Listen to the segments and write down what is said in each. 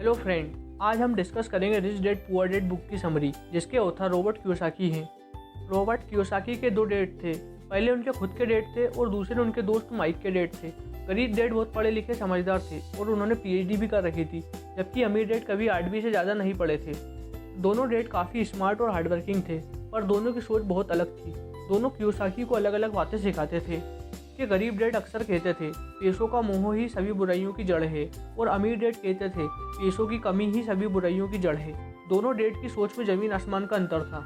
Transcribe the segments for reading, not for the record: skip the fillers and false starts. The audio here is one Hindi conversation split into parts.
हेलो फ्रेंड, आज हम डिस्कस करेंगे rich dad poor dad book की समरी, जिसके ऑथर रॉबर्ट कियोसाकी हैं। रॉबर्ट कियोसाकी के दो डैड थे। पहले उनके खुद के डैड थे और दूसरे उनके दोस्त माइक के डैड थे। गरीब डैड बहुत पढ़े लिखे समझदार थे और उन्होंने पीएचडी भी कर रखी थी, जबकि अमीर डैड कभी 8वीं से ज़्यादा नहीं पढ़े थे। दोनों डैड काफ़ी स्मार्ट और हार्डवर्किंग थे, पर दोनों की सोच बहुत अलग थी। दोनों कियोसाकी को अलग अलग बातें सिखाते थे। कि गरीब डैड अक्सर कहते थे पैसों का मोह ही सभी बुराइयों की जड़ है, और अमीर डैड कहते थे पैसों की कमी ही सभी बुराइयों की जड़ है। दोनों डैड की सोच में ज़मीन आसमान का अंतर था।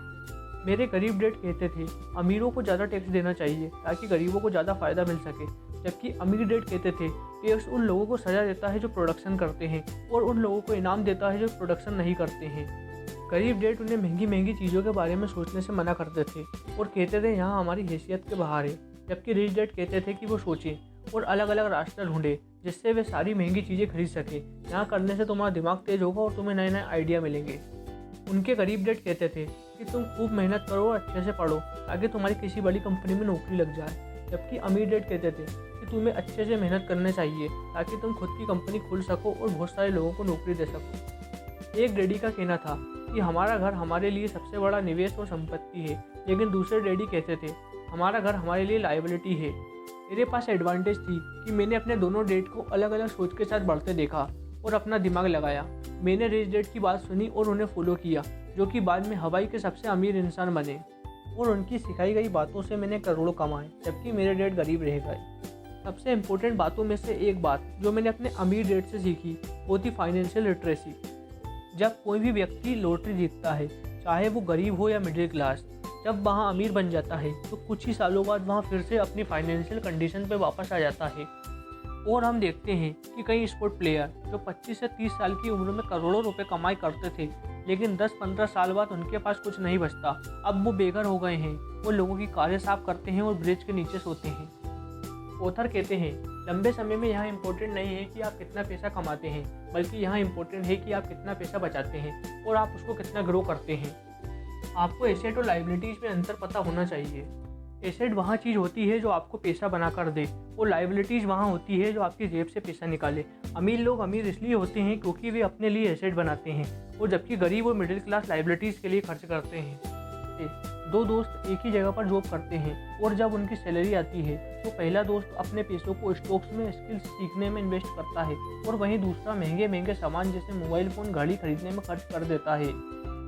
मेरे गरीब डैड कहते थे अमीरों को ज़्यादा टैक्स देना चाहिए ताकि गरीबों को ज़्यादा फ़ायदा मिल सके, जबकि अमीर डैड कहते थे टैक्स उन लोगों को सजा देता है जो प्रोडक्शन करते हैं और उन लोगों को इनाम देता है जो प्रोडक्शन नहीं करते हैं। गरीब डैड उन्हें महंगी महंगी चीज़ों के बारे में सोचने से मना करते थे और कहते थे यहाँ हमारी हैसियत के बाहर है, जबकि रिच डैड कहते थे कि वो सोचें और अलग अलग रास्ते ढूंढे जिससे वे सारी महंगी चीज़ें खरीद सकें। यहाँ करने से तुम्हारा दिमाग तेज होगा और तुम्हें नए नए आइडिया मिलेंगे। उनके गरीब डैड कहते थे कि तुम खूब मेहनत करो और अच्छे से पढ़ो ताकि तुम्हारी किसी बड़ी कंपनी में नौकरी लग जाए, जबकि अमीर डैड कहते थे कि तुम्हें अच्छे से मेहनत करनी चाहिए ताकि तुम खुद की कंपनी खोल सको और बहुत सारे लोगों को नौकरी दे सको। एक डैडी का कहना था कि हमारा घर हमारे लिए सबसे बड़ा निवेश और संपत्ति है, लेकिन दूसरे डैडी कहते थे हमारा घर हमारे लिए लायबिलिटी है। मेरे पास एडवांटेज थी कि मैंने अपने दोनों डैड को अलग अलग सोच के साथ बढ़ते देखा और अपना दिमाग लगाया। मैंने रिच डैड की बात सुनी और उन्हें फॉलो किया, जो कि बाद में हवाई के सबसे अमीर इंसान बने, और उनकी सिखाई गई बातों से मैंने करोड़ों कमाए, जबकि मेरे डैड गरीब रह गए। सबसे इम्पोर्टेंट बातों में से एक बात जो मैंने अपने अमीर डैड से सीखी वो थी फाइनेंशियल लिटरेसी। जब कोई भी व्यक्ति लॉटरी जीतता है, चाहे वो गरीब हो या मिडिल क्लास, जब वहाँ अमीर बन जाता है तो कुछ ही सालों बाद वहाँ फिर से अपनी फाइनेंशियल कंडीशन पे वापस आ जाता है। और हम देखते हैं कि कई स्पोर्ट प्लेयर जो 25 से 30 साल की उम्र में करोड़ों रुपए कमाई करते थे, लेकिन 10-15 साल बाद उनके पास कुछ नहीं बचता। अब वो बेघर हो गए हैं, वो लोगों की कारें साफ करते हैं और ब्रिज के नीचे सोते हैं। ऑथर कहते हैं लंबे समय में यहाँ इम्पोर्टेंट नहीं है कि आप कितना पैसा कमाते हैं, बल्कि यहाँ इम्पोर्टेंट है कि आप कितना पैसा बचाते हैं और आप उसको कितना ग्रो करते हैं। आपको एसेट और लाइबिलिटीज़ में अंतर पता होना चाहिए। एसेट वहाँ चीज़ होती है जो आपको पैसा बना कर दे, और लाइबिलिटीज़ वहाँ होती है जो आपकी जेब से पैसा निकाले। अमीर लोग अमीर इसलिए होते हैं क्योंकि वे अपने लिए एसेट बनाते हैं, और जबकि गरीब और मिडिल क्लास लाइबिलिटीज़ के लिए खर्च करते हैं। दो दोस्त एक ही जगह पर जॉब करते हैं और जब उनकी सैलरी आती है तो पहला दोस्त अपने पैसों को स्टॉक्स में स्किल्स सीखने में इन्वेस्ट करता है, और वहीं दूसरा महंगे महंगे सामान जैसे मोबाइल फ़ोन घड़ी खरीदने में खर्च कर देता है।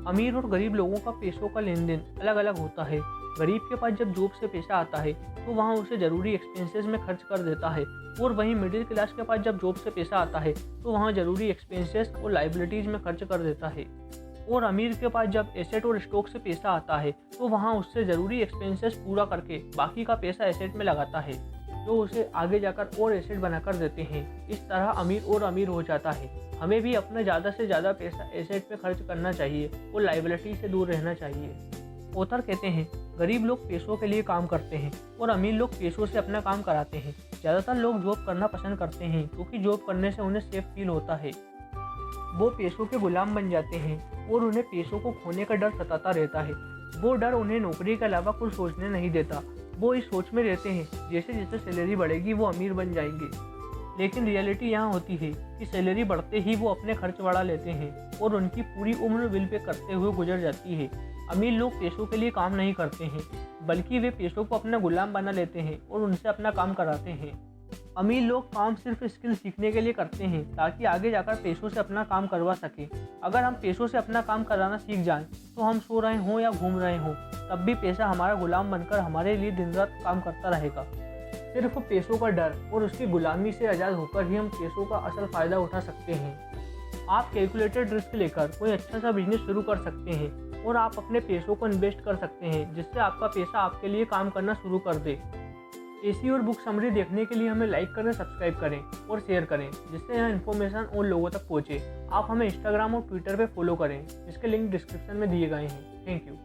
अमीर और गरीब लोगों का पैसों का लेन देन अलग अलग होता है। गरीब के पास जब जॉब से पैसा आता है तो वहाँ उसे ज़रूरी एक्सपेंसेस में खर्च कर देता है, और वहीं मिडिल क्लास के पास जब जॉब से पैसा आता है तो वहाँ ज़रूरी एक्सपेंसेस और लाइबिलिटीज़ में खर्च कर देता है। और अमीर के पास जब एसेट और स्टॉक से पैसा आता है तो वहाँ उससे ज़रूरी एक्सपेंसेस पूरा करके बाकी का पैसा एसेट में लगाता है, जो उसे आगे जाकर और एसेट बनाकर देते हैं। इस तरह अमीर और अमीर हो जाता है। हमें भी अपना ज़्यादा से ज़्यादा पैसा एसेट पे खर्च करना चाहिए और लाइबिलिटी से दूर रहना चाहिए। ऑथर कहते हैं गरीब लोग पैसों के लिए काम करते हैं और अमीर लोग पैसों से अपना काम कराते हैं। ज़्यादातर लोग जॉब करना पसंद करते हैं क्योंकि जॉब करने से उन्हें सेफ फील होता है। वो पैसों के गुलाम बन जाते हैं और उन्हें पैसों को खोने का डर सताता रहता है। वो डर उन्हें नौकरी के अलावा कुछ सोचने नहीं देता। वो इस सोच में रहते हैं जैसे जैसे सैलरी बढ़ेगी वो अमीर बन जाएंगे, लेकिन रियलिटी यहाँ होती है कि सैलरी बढ़ते ही वो अपने खर्च बढ़ा लेते हैं और उनकी पूरी उम्र बिल पे करते हुए गुजर जाती है। अमीर लोग पैसों के लिए काम नहीं करते हैं, बल्कि वे पैसों को अपना गुलाम बना लेते हैं और उनसे अपना काम कराते हैं। अमीर लोग काम सिर्फ स्किल सीखने के लिए करते हैं ताकि आगे जाकर पैसों से अपना काम करवा सके। अगर हम पैसों से अपना काम कराना सीख जाएं तो हम सो रहे हों या घूम रहे हों, तब भी पैसा हमारा गुलाम बनकर हमारे लिए दिन रात काम करता रहेगा। सिर्फ पैसों का डर और उसकी गुलामी से आज़ाद होकर ही हम पैसों का असल फ़ायदा उठा सकते हैं। आप कैलकुलेटेड रिस्क लेकर कोई अच्छा सा बिजनेस शुरू कर सकते हैं और आप अपने पैसों को इन्वेस्ट कर सकते हैं जिससे आपका पैसा आपके लिए काम करना शुरू कर दे। ऐसी और बुक समरी देखने के लिए हमें लाइक करें, सब्सक्राइब करें और शेयर करें, जिससे यह इन्फॉर्मेशन और लोगों तक पहुँचे। आप हमें इंस्टाग्राम और ट्विटर पर फॉलो करें, इसके लिंक डिस्क्रिप्शन में दिए गए हैं। Thank you.